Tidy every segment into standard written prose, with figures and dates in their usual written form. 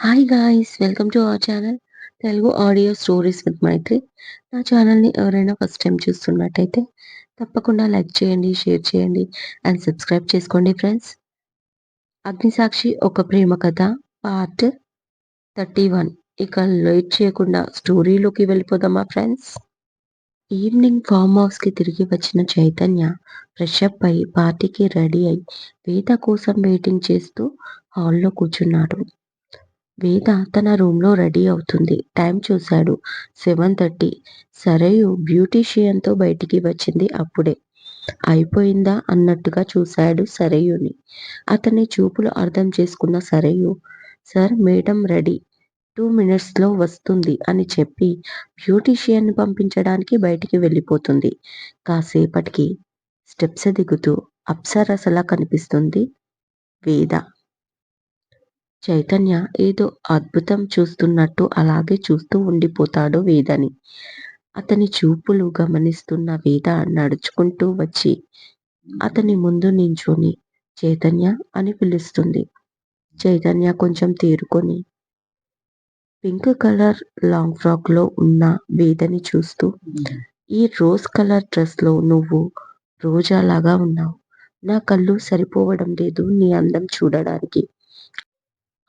Hi guys! Welcome to our channel Telugu audio stories with Maitri. నా ఛానల్‌ని ఎవరైనా ఫస్ట్ టైమ్ చూస్తున్నట్టయితే తప్పకుండా లైక్ చేయండి, షేర్ చేయండి అండ్ సబ్స్క్రైబ్ చేసుకోండి ఫ్రెండ్స్. 'అగ్నిసాక్షి ఒక ప్రేమ కథ' పార్ట్ 31. ఇక లేట్ చేయకుండా స్టోరీలోకి వెళ్ళిపోదామా ఫ్రెండ్స్? ఈవినింగ్ ఫార్మ్ హౌస్‌కి తిరిగి వచ్చిన చైతన్య ఫ్రెష్ అప్ అయి పార్టీకి రెడీ అయి వేద కోసం వెయిటింగ్ చేస్తూ హాల్‌లో కూర్చున్నాడు. వేద తన రూమ్‌లో రెడీ అవుతుంది. టైం చూశాడు. 7:30. సరేయు బ్యూటీషియన్‌తో బయటికి వచ్చింది అప్పుడే. అయిపోయిందా అన్నట్టుగా చూశాడు సరేయుని. అతని చూపులు అర్థం చేసుకున్న సరేయు, సార్ మేడం రెడీ. 2 మినిట్స్‌లో వస్తుంది అని చెప్పి బ్యూటీషియన్‌ని పంపించడానికి బయటికి వెళ్ళిపోతుంది. కాసేపటికి స్టెప్స్ దిగుతూ అప్సరసలా కనిపిస్తుంది వేద. చైతన్య ఏదో అద్భుతం చూస్తున్నట్టు అలాగే చూస్తూ ఉండిపోతాడు వేదని. అతని చూపులు గమనిస్తున్న వేద నడుచుకుంటూ వచ్చి అతని ముందు నించొని చైతన్య అని పిలుస్తుంది. చైతన్య కొంచెం తేరుకొని పింక్ కలర్ లాంగ్ ఫ్రాక్ లో ఉన్న వేదని చూస్తూ, ఈ రోజ్ కలర్ డ్రెస్ లో నువ్వు రోజాలాగా ఉన్నావు. నా కళ్ళు సరిపోవడం లేదు నీ అందం చూడడానికి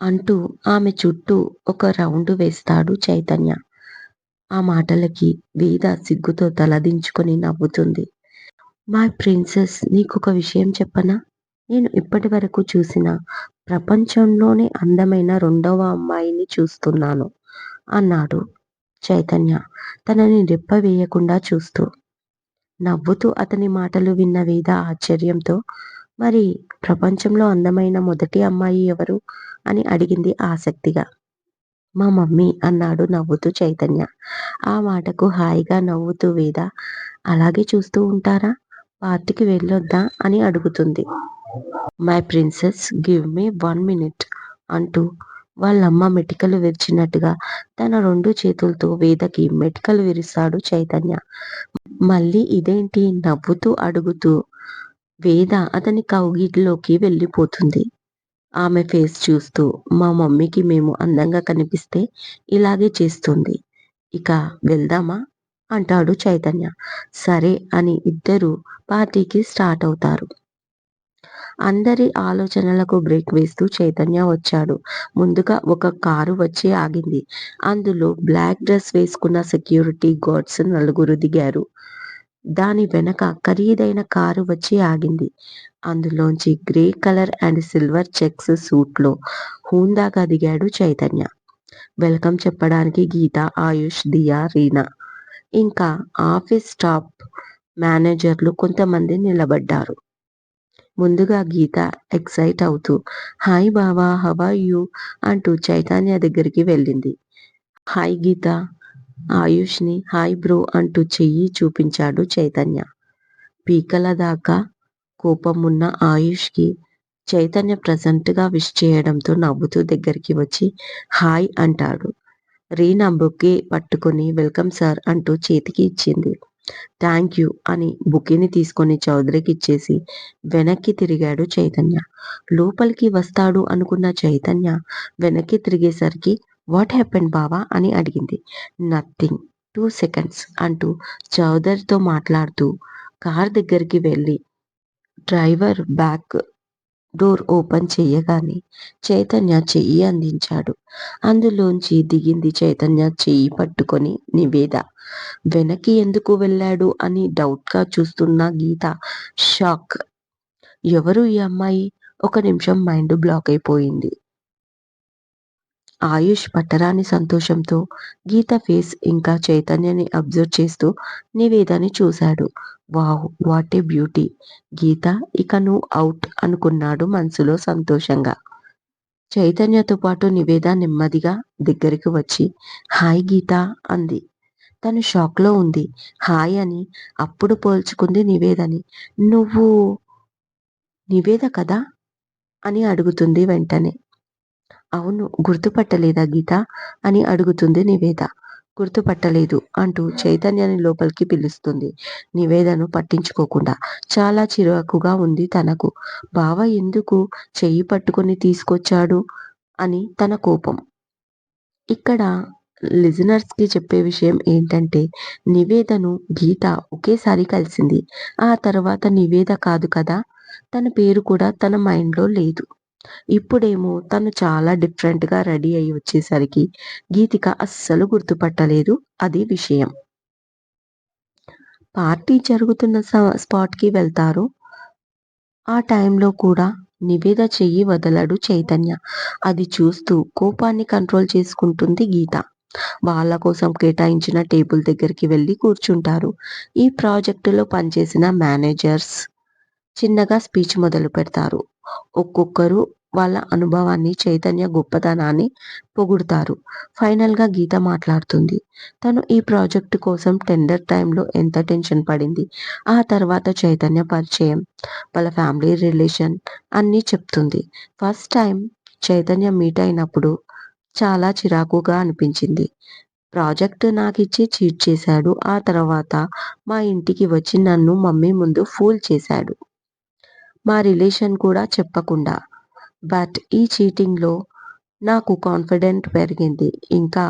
అంటూ ఆమె చుట్టూ ఒక రౌండు వేస్తాడు చైతన్య. ఆ మాటలకి వేద సిగ్గుతో తలదించుకొని నవ్వుతుంది. మై ప్రిన్సెస్, నీకొక విషయం చెప్పనా? నేను ఇప్పటివరకు చూసిన ప్రపంచంలోనే అందమైన రెండవ అమ్మాయిని చూస్తున్నాను అన్నాడు చైతన్య తనని రెప్ప వేయకుండా చూస్తూ. నవ్వుతూ అతని మాటలు విన్న వేద ఆశ్చర్యంతో, మరి ప్రపంచంలో అందమైన మొదటి అమ్మాయి ఎవరు అని అడిగింది ఆసక్తిగా. మా మమ్మీ అన్నాడు నవ్వుతూ చైతన్య. ఆ మాటకు హాయిగా నవ్వుతూ వేద, అలాగే చూస్తూ ఉంటారా? పార్టీకి వెళ్ళొద్దా అని అడుగుతుంది. My princess, give me 1 minute అంటూ వాళ్ళమ్మ మెటికలు విరిచినట్టుగా తన 2 చేతులతో వేదకి మెటికలు విరుస్తాడు చైతన్య. మళ్ళీ ఇదేంటి నవ్వుతూ అడుగుతూ వేద అతని కౌగిట్లోకి వెళ్ళిపోతుంది. ఆమె ఫేస్ చూస్తూ, మా మమ్మీకి మేము అందంగా కనిపిస్తే ఇలాగే చేస్తుంది. ఇక వెళ్దామా? అంటాడు చైతన్య. సరే అని ఇద్దరూ పార్టీకి స్టార్ట్ అవుతారు. అందరి ఆలోచనలకు బ్రేక్ వేస్తూ చైతన్య వచ్చాడు. ముందుగా ఒక కారు వచ్చి ఆగింది. అందులో బ్లాక్ డ్రెస్ వేసుకున్న సెక్యూరిటీ గార్డ్స్ నలుగురు దిగారు. దాని వెనక ఖరీదైన కారు వచ్చి ఆగింది. అందులోంచి grey colour and silver checks సూట్లో హుందాగా దిగాడు చైతన్య. వెల్కమ్ చెప్పడానికి గీత, ఆయుష్, దియా, రీనా ఇంకా ఆఫీస్ స్టాఫ్ మేనేజర్లు కొంతమంది నిలబడ్డారు. ముందుగా గీత ఎక్సైట్ అవుతూ హాయ్ బావా, హౌ ఆర్ యూ అంటూ చైతన్య దగ్గరికి వెళ్ళింది. హాయ్ గీత. ఆయుష్ని హాయ్ బ్రో అంటూ చెయ్యి చూపించాడు చైతన్య. పీకల దాకా కోపమున్న ఆయుష్కి చైతన్య ప్రెజెంట్గా విష్ చేయడంతో నవ్వుతూ దగ్గరికి వచ్చి హాయ్ అంటాడు. రీనా బొకే పట్టుకొని వెల్కమ్ సార్ అంటూ చేతికి ఇచ్చింది. థ్యాంక్ యూ అని బుకేని తీసుకొని చౌదరికి ఇచ్చేసి వెనక్కి తిరిగాడు చైతన్య. లోపలికి వస్తాడు అనుకున్న చైతన్య వెనక్కి తిరిగేసరికి వాట్ హ్యాపెండ్ బావా అని అడిగింది. నథింగ్, 2 సెకండ్స్ అంటూ చౌదరితో మాట్లాడుతూ కార్ దగ్గరికి వెళ్ళి డ్రైవర్ బ్యాక్ డోర్ ఓపెన్ చెయ్యగానే చైతన్య చెయ్యి అందించాడు. అందులోంచి దిగింది చైతన్య చెయ్యి పట్టుకొని నివేద. వెనక్కి ఎందుకు వెళ్ళాడు అని డౌట్గా చూస్తున్న గీత షాక్. ఎవరు ఈ అమ్మాయి? ఒక నిమిషం మైండ్ బ్లాక్ అయిపోయింది. ఆయుష్ పట్టరాని సంతోషంతో గీత ఫేస్ ఇంకా చైతన్యని అబ్జర్వ్ చేస్తూ నివేదని చూశాడు. Wow, what a beauty! Geetha, ఇక నువ్వు ఔట్ అనుకున్నాడు మనసులో సంతోషంగా. చైతన్యతో పాటు నివేద నెమ్మదిగా దగ్గరికి వచ్చి హాయ్ గీత అంది. తను షాక్లో ఉంది. హాయ్ అని అప్పుడు పోల్చుకుంది నివేదని. నువ్వు నివేద కదా అని అడుగుతుంది వెంటనే. అవును, గుర్తుపట్టలేదా గీత అని అడుగుతుంది నివేద. గుర్తుపట్టలేదు అంటూ చైతన్యని లోపలికి పిలుస్తుంది. నివేదను పట్టించుకోకుండా. చాలా చిరాకుగా ఉంది తనకు. బావ ఎందుకు చెయ్యి పట్టుకొని తీసుకొచ్చాడు అని తన కోపం. ఇక్కడ లిజనర్స్‌కి చెప్పే విషయం ఏంటంటే, నివేదను గీత ఒకేసారి కలిసింది. ఆ తర్వాత నివేద కాదు కదా! తన పేరు కూడా తన మైండ్‌లో లేదు. ఇప్పుడేమో తను చాలా డిఫరెంట్‌గా రెడీ అయ్యి వచ్చేసరికి గీతిక అస్సలు గుర్తుపట్టలేదు. అది విషయం. పార్టీ జరుగుతున్న స్పాట్‌కి వెళ్తారు. ఆ టైంలో కూడా నివేద చెయ్యి వదలడు చైతన్య. అది చూస్తూ కోపాన్ని కంట్రోల్ చేసుకుంటుంది గీత. వాళ్ళ కోసం కేటాయించిన టేబుల్ దగ్గరికి వెళ్లి కూర్చుంటారు. ఈ ప్రాజెక్టులో పనిచేసిన మేనేజర్స్ చిన్నగా స్పీచ్ మొదలుపెడతారు. ఒక్కొక్కరు వాళ్ళ అనుభవాన్ని, చైతన్య గొప్పతనాన్ని పొగుడుతారు. ఫైనల్‌గా గీత మాట్లాడుతుంది. తను ఈ ప్రాజెక్ట్ కోసం టెండర్ టైమ్‌లో ఎంత టెన్షన్ పడింది. ఆ తర్వాత చైతన్య పరిచయం, వాళ్ళ ఫ్యామిలీ రిలేషన్ అన్నీ చెప్తుంది. ఫస్ట్ టైమ్ చైతన్య మీట్ అయినప్పుడు చాలా చిరాకుగా అనిపించింది. ప్రాజెక్ట్ నాకిచ్చి చీట్ చేశాడు. ఆ తర్వాత మా ఇంటికి వచ్చి నన్ను మమ్మీ ముందు ఫూల్ చేశాడు. మా రిలేషన్ కూడా చెప్పకుండా. బట్ ఈ చీటింగ్‌లో నాకు కాన్ఫిడెంట్ పెరిగింది. ఇంకా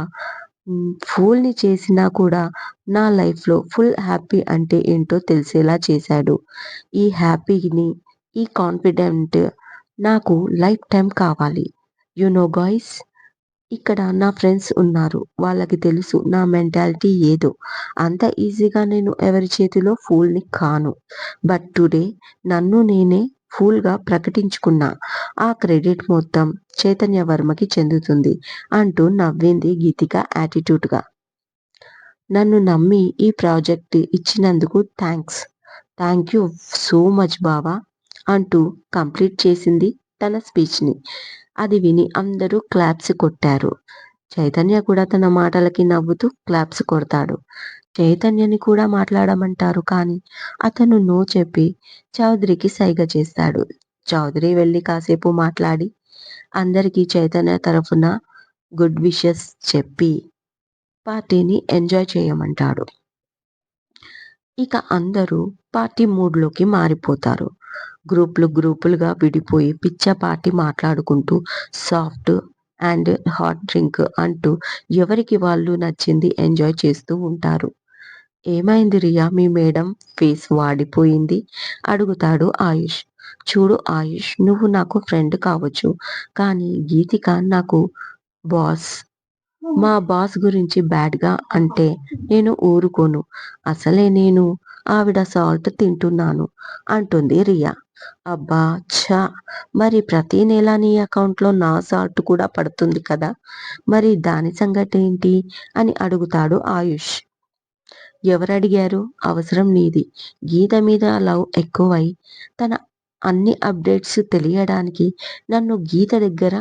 ఫూల్‌ని చేసినా కూడా నా లైఫ్‌లో ఫుల్ హ్యాపీ అంటే ఏంటో తెలిసేలా చేశాడు. ఈ హ్యాపీని, ఈ కాన్ఫిడెంట్ నాకు లైఫ్ టైమ్ కావాలి. యూ నో గాయ్స్, ఇక్కడ నా ఫ్రెండ్స్ ఉన్నారు. వాళ్ళకి తెలుసు నా మెంటాలిటీ ఏదో. అంత ఈజీగా నేను ఎవరి చేతిలో ఫూల్‌ని కాను. బట్ టుడే నన్ను నేనే ఫూల్‌గా ప్రకటించుకున్నా. ఆ క్రెడిట్ మొత్తం చైతన్య వర్మకి చెందుతుంది అంటూ నవ్వింది గీతిక యాటిట్యూడ్‌గా. నన్ను నమ్మి ఈ ప్రాజెక్ట్ ఇచ్చినందుకు thanks. Thank you so much బావ అంటూ కంప్లీట్ చేసింది తన స్పీచ్‌ని. అది విని అందరూ క్లాప్స్ కొట్టారు. చైతన్య కూడా తన మాటలకి నవ్వుతూ క్లాప్స్ కొడతాడు. చైతన్యని కూడా మాట్లాడమంటారు కానీ అతను నో చెప్పి చౌదరికి సైగ చేస్తాడు. చౌదరి వెళ్లి కాసేపు మాట్లాడి అందరికీ చైతన్య తరఫున గుడ్ విషెస్ చెప్పి పార్టీని ఎంజాయ్ చేయమంటాడు. ఇక అందరూ పార్టీ మూడ్‌లోకి మారిపోతారు. గ్రూపులుగా విడిపోయి పిచ్చాపాటి మాట్లాడుకుంటూ సాఫ్ట్ అండ్ హాట్ డ్రింక్ అంటూ ఎవరికి వాళ్ళు నచ్చింది ఎంజాయ్ చేస్తూ ఉంటారు. "ఏమైంది రియా మీ మేడం ఫేస్ వాడిపోయింది" అడుగుతాడు ఆయుష్. "చూడు ఆయుష్, నువ్వు నాకు ఫ్రెండ్ కావచ్చు. కానీ గీతిక నాకు బాస్. మా బాస్ గురించి బ్యాడ్‌గా అంటే నేను ఊరుకోను. అసలే నేను ఆవిడ సాల్ట్ తింటున్నాను" అంటుంది రియా. "అబ్బా! ఛ! మరి ప్రతి నెల నీ అకౌంట్‌లో నా సాల్ట్ కూడా పడుతుంది కదా! మరి దాని సంగతేంటి" అని అడుగుతాడు ఆయుష్. "ఎవరడిగారు? అవసరం నీది. గీత మీద లవ్ ఎక్కువై తన అన్ని అప్డేట్స్ తెలియడానికి నన్ను గీత దగ్గర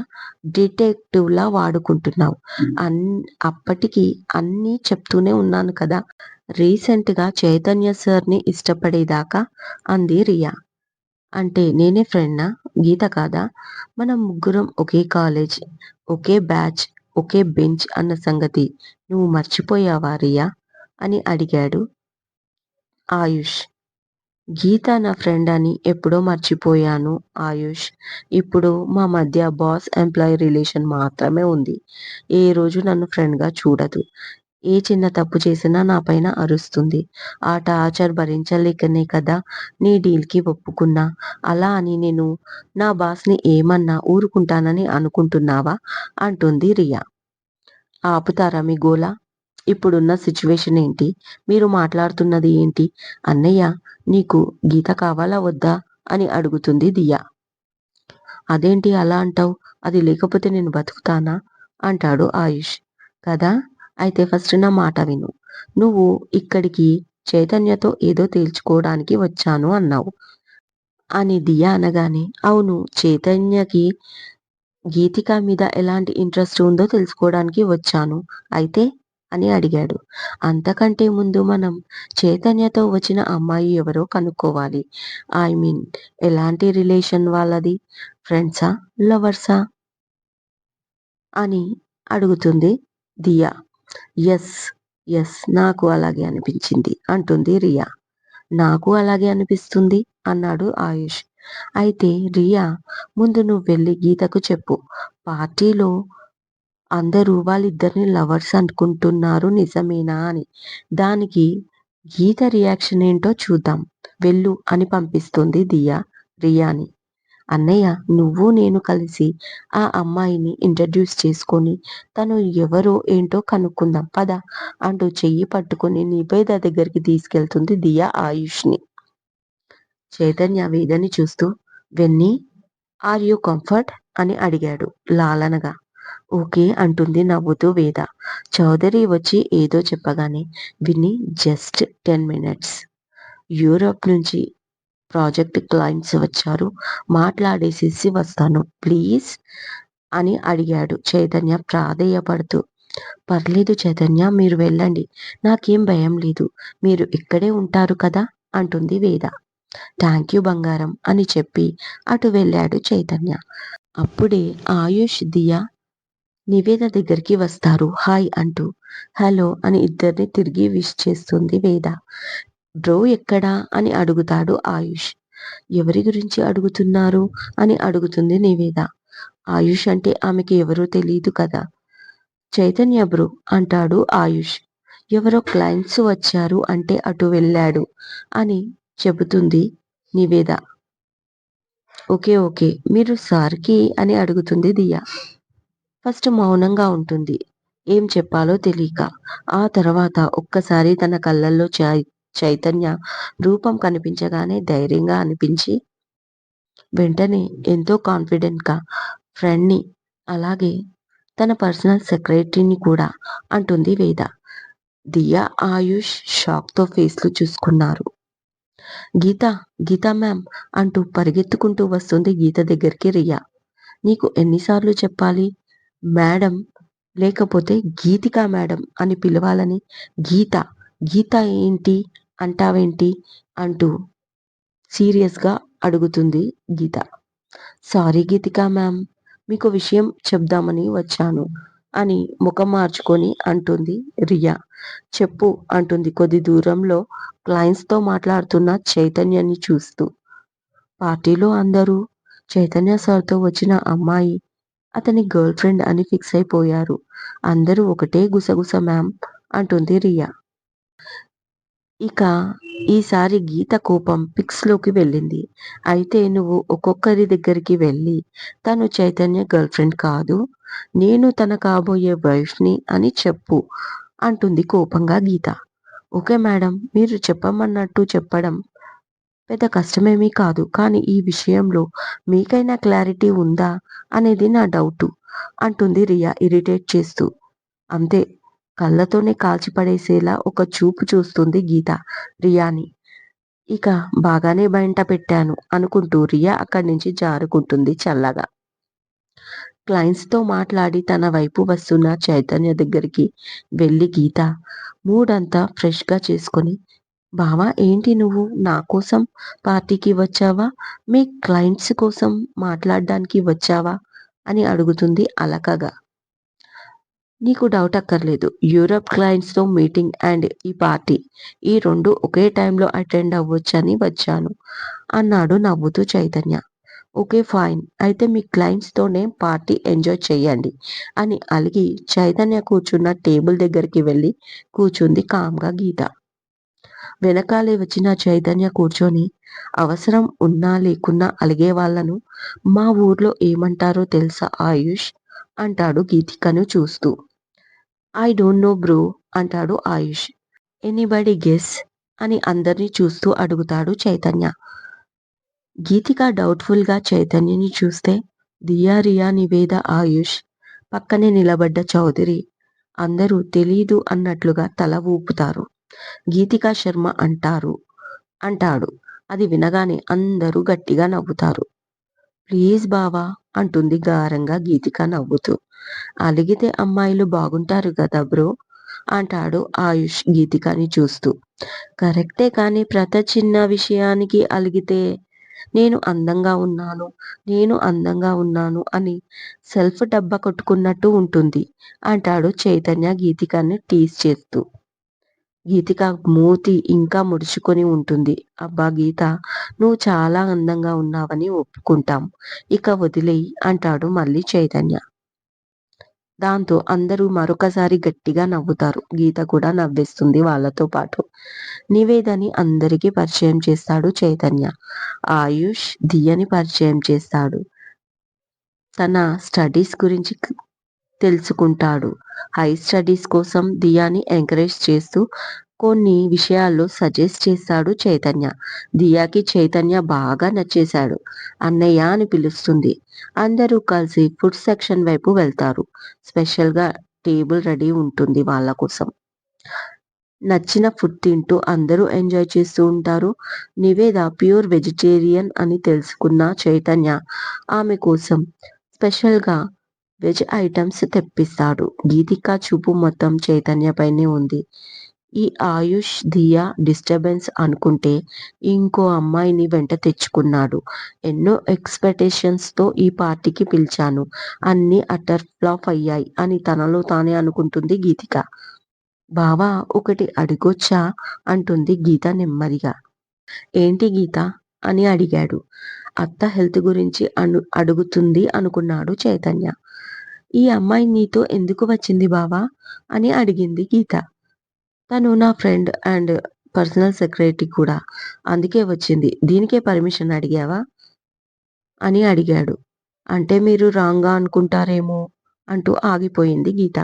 డిటెక్టివ్‌లా వాడుకుంటున్నావు. అన్ అప్పటికి అన్నీ చెప్తూనే ఉన్నాను కదా! రీసెంట్‌గా చైతన్య సార్‌ని ఇష్టపడేదాకా" అంది రియా. "అంటే నేనే ఫ్రెండ్‌నా? గీత కాదా? మనం ముగ్గురం ఒకే కాలేజ్, ఒకే బ్యాచ్, ఒకే బెంచ్ అన్న సంగతి నువ్వు మర్చిపోయావా రియా" అని అడిగాడు ఆయుష్. "గీత నా ఫ్రెండ్ అని ఎప్పుడో మర్చిపోయాను ఆయుష్. ఇప్పుడు మా మధ్య బాస్ ఎంప్లాయీ రిలేషన్ మాత్రమే ఉంది. ఏ రోజు నన్ను ఫ్రెండ్‌గా చూడదు. ఏ చిన్న తప్పు చేసినా నా పైన అరుస్తుంది. ఆ టార్చర్ భరించలేకనే కదా నీ డీల్‌కి ఒప్పుకున్నా. అలా అని నేను నా బాస్‌ని ఏమన్నా ఊరుకుంటానని అనుకుంటున్నావా" అంటుంది రియా. "ఆపుతారా మీ గోల? ఇప్పుడున్న సిట్యుయేషన్ ఏంటి? మీరు మాట్లాడుతున్నది ఏంటి? అన్నయ్య, నీకు గీత కావాలా వద్దా" అని అడుగుతుంది దియ. "అదేంటి అలా అంటావు? అది లేకపోతే నేను బతుకుతానా" అంటాడు ఆయుష్. "కదా! అయితే ఫస్ట్ నా మాట విను. నువ్వు ఇక్కడికి చైతన్యతో ఏదో తేల్చుకోవడానికి వచ్చాను అన్నావు" అని దియ అనగానే, "అవును, చైతన్యకి గీతిక మీద ఎలాంటి ఇంట్రెస్ట్ ఉందో తెలుసుకోవడానికి వచ్చాను. అయితే" అని అడిగాడు. "అంతకంటే ముందు మనం చైతన్యతో వచ్చిన అమ్మాయి ఎవరో కనుక్కోవాలి. ఐ మీన్ ఎలాంటి రిలేషన్ వాళ్ళది? ఫ్రెండ్సా? లవర్సా?" అని అడుగుతుంది దియ. "యెస్. యెస్. నాకు అలాగే అనిపించింది" అంటుంది రియా. "నాకు అలాగే అనిపిస్తుంది" అన్నాడు ఆయుష్. "అయితే రియా, ముందు నువ్వెళ్ళి గీతకు చెప్పు. పార్టీలో అందరూ వాళ్ళిద్దరిని లవర్స్ అనుకుంటున్నారు నిజమేనా అని. దానికి గీత రియాక్షన్ ఏంటో చూద్దాం. వెళ్ళు అని పంపిస్తుంది రియాని. అన్నయ్య నువ్వు నేను కలిసి ఆ అమ్మాయిని ఇంట్రడ్యూస్ చేసుకొని తను ఎవరో ఏంటో కనుక్కుందాం పద అంటూ చెయ్యి పట్టుకొని నివేద దగ్గరికి తీసుకెళ్తుంది దియా ఆయుష్ని. చైతన్య వేదని చూస్తూ వెన్నీ ఆర్ యూ కంఫర్ట్ అని అడిగాడు లాలనగా. ఓకే అంటుంది నవ్వుతూ వేద. చౌదరి వచ్చి ఏదో చెప్పగానే విని జస్ట్ 10 మినిట్స్. యూరోప్ నుంచి ప్రాజెక్ట్ క్లయింట్స్ వచ్చారు. మాట్లాడేసేసి వస్తాను ప్లీజ్ అని అడిగాడు చైతన్య ప్రాధేయపడుతూ. పర్లేదు చైతన్య మీరు వెళ్ళండి. నాకేం భయం లేదు. మీరు ఇక్కడే ఉంటారు కదా అంటుంది వేద. థ్యాంక్ యూ బంగారం అని చెప్పి అటు వెళ్ళాడు చైతన్య. అప్పుడే ఆయుష్ దియా నివేద దగ్గరికి వస్తారు హాయ్ అంటూ. హలో అని ఇద్దరిని తిరిగి విష్ చేస్తుంది వేద. బ్రో ఎక్కడా అని అడుగుతాడు ఆయుష్. ఎవరి గురించి అడుగుతున్నారు అని అడుగుతుంది నివేద. ఆయుష్ అంటే ఆమెకి ఎవరో తెలియదు కదా. చైతన్య బ్రో అంటాడు ఆయుష్. ఎవరో క్లయింట్స్ వచ్చారు అంటే అటు వెళ్ళాడు అని చెబుతుంది నివేద. ఓకే ఓకే మీరు సార్కి అని అడుగుతుంది దియా. ఫస్ట్ మౌనంగా ఉంటుంది ఏం చెప్పాలో తెలియక. ఆ తర్వాత ఒక్కసారి తన కళ్ళల్లో చైతన్య రూపం కనిపించగానే ధైర్యంగా అనిపించి వెంటనే ఎంతో కాన్ఫిడెంట్గా ఫ్రెండ్ని అలాగే తన పర్సనల్ సెక్రటరీని కూడా అంటుంది వేద. దియా ఆయుష్ షాక్తో ఫేస్లు చూసుకున్నారు. గీత గీత మ్యామ్ అంటూ పరిగెత్తుకుంటూ వస్తుంది గీత దగ్గరికి రియా. నీకు ఎన్నిసార్లు చెప్పాలి మేడం లేకపోతే గీతిక మేడం అని పిలవాలని. గీత గీత ఏంటి అంటావేంటి అంటూ సీరియస్గా అడుగుతుంది గీత. సారీ గీతిక మ్యామ్ మీకు విషయం చెప్దామని వచ్చాను అని ముఖం మార్చుకొని అంటుంది రియా. చెప్పు అంటుంది కొద్ది దూరంలో క్లయింట్స్తో మాట్లాడుతున్న చైతన్యాన్ని చూస్తూ. పార్టీలో అందరూ చైతన్య సార్తో వచ్చిన అమ్మాయి అతని గర్ల్ ఫ్రెండ్ అని ఫిక్స్ అయిపోయారు. అందరూ ఒకటే గుసగుస మ్యామ్ అంటుంది రియా. ఇక ఈసారి గీత కోపం పిక్స్లోకి వెళ్ళింది. అయితే నువ్వు ఒక్కొక్కరి దగ్గరికి వెళ్ళి తను చైతన్య గర్ల్ ఫ్రెండ్ కాదు నేను తన కాబోయే వైఫ్ని అని చెప్పు అంటుంది కోపంగా గీత. ఓకే మేడం మీరు చెప్పమన్నట్టు చెప్పడం పెద్ద కష్టమేమీ కాదు. కానీ ఈ విషయంలో మీకైనా క్లారిటీ ఉందా అనేది నా డౌటు అంటుంది రియా ఇరిటేట్ చేస్తూ. అంతే కళ్ళతోనే కాల్చిపడేసేలా ఒక చూపు చూస్తుంది గీత రియాని. ఇక బాగానే బయట పెట్టాను అనుకుంటూ రియా అక్కడి నుంచి జారుకుంటుంది చల్లగా. క్లయింట్స్తో మాట్లాడి తన వైపు వస్తున్న చైతన్య దగ్గరికి వెళ్ళి గీత మూడంతా ఫ్రెష్గా చేసుకొని బావా ఏంటి నువ్వు నా కోసం పార్టీకి వచ్చావా మీ క్లయింట్స్ కోసం మాట్లాడడానికి వచ్చావా అని అడుగుతుంది అలకగా. నీకు డౌట్ అక్కర్లేదు యూరప్ క్లయింట్స్తో మీటింగ్ అండ్ ఈ పార్టీ ఈ రెండు ఒకే టైంలో అటెండ్ అవ్వొచ్చని వచ్చాను అన్నాడు నవ్వుతూ చైతన్య. ఓకే ఫైన్ అయితే మీ క్లయింట్స్తోనే పార్టీ ఎంజాయ్ చెయ్యండి అని అలిగి చైతన్య కూర్చున్న టేబుల్ దగ్గరికి వెళ్ళి కూర్చుంది కామ్గా గీత. వెనకాలే వచ్చిన చైతన్య కూర్చొని అవసరం ఉన్నా లేకున్నా అలిగే వాళ్ళను మా ఊర్లో ఏమంటారో తెలుసా ఆయుష్ అంటాడు గీతికను చూస్తూ. ఐ డోంట్ నో బ్రో అంటాడు ఆయుష్. ఎనీబడి గెస్ అని అందరినీ చూస్తూ అడుగుతాడు చైతన్య. గీతిక డౌట్ఫుల్గా చైతన్యని చూస్తే దియా రియా నివేద ఆయుష్ పక్కనే నిలబడ్డ చౌదరి అందరూ తెలీదు అన్నట్లుగా తల ఊపుతారు. గీతికా శర్మ అంటాడు. అది వినగానే అందరూ గట్టిగా నవ్వుతారు. ప్లీజ్ బావా అంటుంది గారంగా గీతిక నవ్వుతూ. అలిగితే అమ్మాయిలు బాగుంటారు కదా బ్రో అంటాడు ఆయుష్ గీతికని చూస్తూ. కరెక్టే కానీ ప్రతి చిన్న విషయానికి అలిగితే నేను అందంగా ఉన్నాను అని సెల్ఫ్ డబ్బా కొట్టుకున్నట్టు ఉంటుంది అంటాడు చైతన్య గీతికని టీజ్ చేస్తూ. గీతిక మూతి ఇంకా ముడుచుకొని ఉంటుంది. అబ్బా గీత నువ్వు చాలా అందంగా ఉన్నావని ఒప్పుకుంటాం ఇక వదిలేయి అంటాడు మళ్ళీ చైతన్య. దాంతో అందరూ మరొకసారి గట్టిగా నవ్వుతారు. గీత కూడా నవ్వేస్తుంది వాళ్ళతో పాటు. నివేదని అందరికీ పరిచయం చేస్తాడు చైతన్య. ఆయుష్ దియని పరిచయం చేస్తాడు. తన స్టడీస్ గురించి తెలుసుకుంటాడు. హై స్టడీస్ కోసం దియాని ఎంకరేజ్ చేస్తూ కొన్ని విషయాల్లో సజెస్ట్ చేస్తాడు చైతన్య. దియాకి చైతన్య బాగా నచ్చేశాడు. అన్నయ్య అని పిలుస్తుంది. అందరూ కలిసి ఫుడ్ సెక్షన్ వైపు వెళ్తారు. స్పెషల్‌గా టేబుల్ రెడీ ఉంటుంది వాళ్ళ కోసం. నచ్చిన ఫుడ్ తింటూ అందరూ ఎంజాయ్ చేస్తూ ఉంటారు. నివేద ప్యూర్ వెజిటేరియన్ అని తెలుసుకున్న చైతన్య ఆమె కోసం స్పెషల్‌గా వెజ్ ఐటమ్స్ తెప్పిస్తాడు. గీతిక చూపు మొత్తం చైతన్య పైనే ఉంది. ఈ ఆయుష్, దియా డిస్టర్బెన్స్ అనుకుంటే ఇంకో అమ్మాయిని వెంట తెచ్చుకున్నాడు. ఎన్నో ఎక్స్‌పెక్టేషన్స్‌తో ఈ పార్టీకి పిలిచాను. అన్నీ అటర్ ఫ్లాప్ అయ్యాయి అని తనలో తానే అనుకుంటుంది గీతిక. బావా ఒకటి అడగొచ్చా? అంటుంది గీత నెమ్మదిగా. ఏంటి గీత? అని అడిగాడు. అత్త హెల్త్ గురించి అడుగుతుంది అనుకున్నాడు చైతన్య. ఈ అమ్మాయి నీతో ఎందుకు వచ్చింది బావా? అని అడిగింది గీత. తను నా ఫ్రెండ్ అండ్ పర్సనల్ సెక్రటరీ కూడా. అందుకే వచ్చింది. దీనికే పర్మిషన్ అడిగావా? అని అడిగాడు. అంటే మీరు రాంగ్‌గా అనుకుంటారేమో అంటూ ఆగిపోయింది గీత.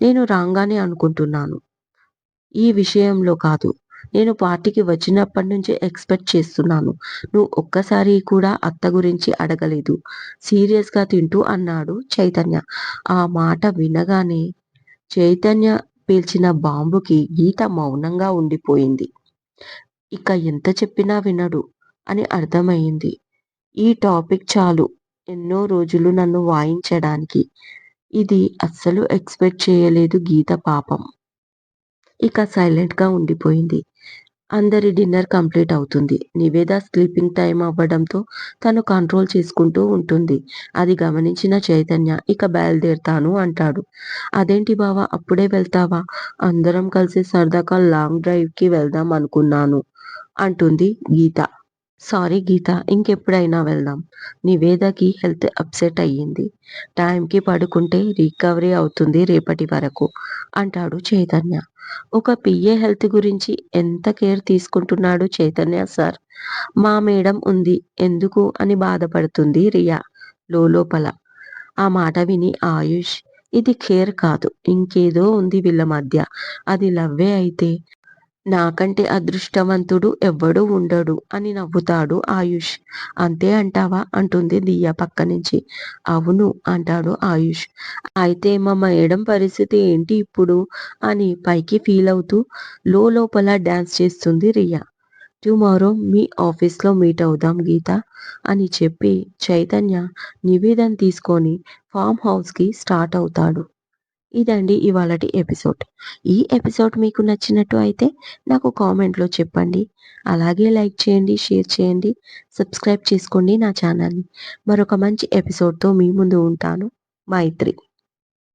నేను రాంగ్‌గానే అనుకుంటున్నాను. ఈ విషయంలో కాదు. నేను పార్టీకి వచ్చినప్పటి నుంచి ఎక్స్‌పెక్ట్ చేస్తున్నాను. నువ్వు ఒక్కసారి కూడా అత్త గురించి అడగలేదు. సీరియస్‌గా తింటూ అన్నాడు చైతన్య. ఆ మాట వినగానే చైతన్య పేల్చిన బాంబుకి గీత మౌనంగా ఉండిపోయింది. ఇక ఎంత చెప్పినా వినడు అని అర్థమయింది. ఈ టాపిక్ చాలు ఎన్నో రోజులు నన్ను వాయించడానికి. ఇది అస్సలు ఎక్స్‌పెక్ట్ చేయలేదు గీత పాపం. ఇక సైలెంట్‌గా ఉండిపోయింది. అందరి డిన్నర్ కంప్లీట్ అవుతుంది. నివేద స్లీపింగ్ టైమ్ అవ్వడంతో తను కంట్రోల్ చేసుకుంటూ ఉంటుంది. అది గమనించిన చైతన్య ఇక బయలుదేరతాను అంటాడు. అదేంటి బావ అప్పుడే వెళ్తావా? అందరం కలిసి సరదాగా లాంగ్ డ్రైవ్‌కి వెళ్దాం అనుకున్నాను అంటుంది గీత. సారీ గీత ఇంకెప్పుడైనా వెళ్దాం. నివేదకి హెల్త్ అప్సెట్ అయ్యింది. టైంకి పడుకుంటే రికవరీ అవుతుంది రేపటి వరకు అంటాడు చైతన్య. ఒక పిఏ హెల్త్ గురించి ఎంత కేర్ తీసుకుంటున్నాడు చైతన్య సార్. మా మేడం ఉంది ఎందుకు అని బాధపడుతుంది రియా లోలోపల. ఆ మాట విని ఆయుష్ ఇది కేర్ కాదు ఇంకేదో ఉంది వీళ్ళ మధ్య. అది లవ్వే అయితే నాకంటే అదృష్టవంతుడు ఎవ్వడూ ఉండడు అని నవ్వుతాడు ఆయుష్. అంతే అంటావా? అంటుంది దియ్య పక్కనుంచి. అవును అంటాడు ఆయుష్. అయితే మా మేడం పరిస్థితి ఏంటి ఇప్పుడు? అని పైకి ఫీలవుతూ లోలోపల డాన్స్ చేస్తుంది రియా. టుమారో మీ ఆఫీస్‌లో మీట్ అవుదాం గీత అని చెప్పి చైతన్య నివేదన తీసుకొని ఫార్మ్ హౌస్‌కి స్టార్ట్ అవుతాడు. ఇదండి ఇవాళటి ఎపిసోడ్. ఈ ఎపిసోడ్ మీకు నచ్చినట్టు అయితే నాకు కామెంట్‌లో చెప్పండి. అలాగే లైక్ చేయండి, షేర్ చేయండి, సబ్స్క్రైబ్ చేసుకోండి నా ఛానల్‌ని. మరొక మంచి ఎపిసోడ్‌తో మీ ముందు ఉంటాను. మైత్రి.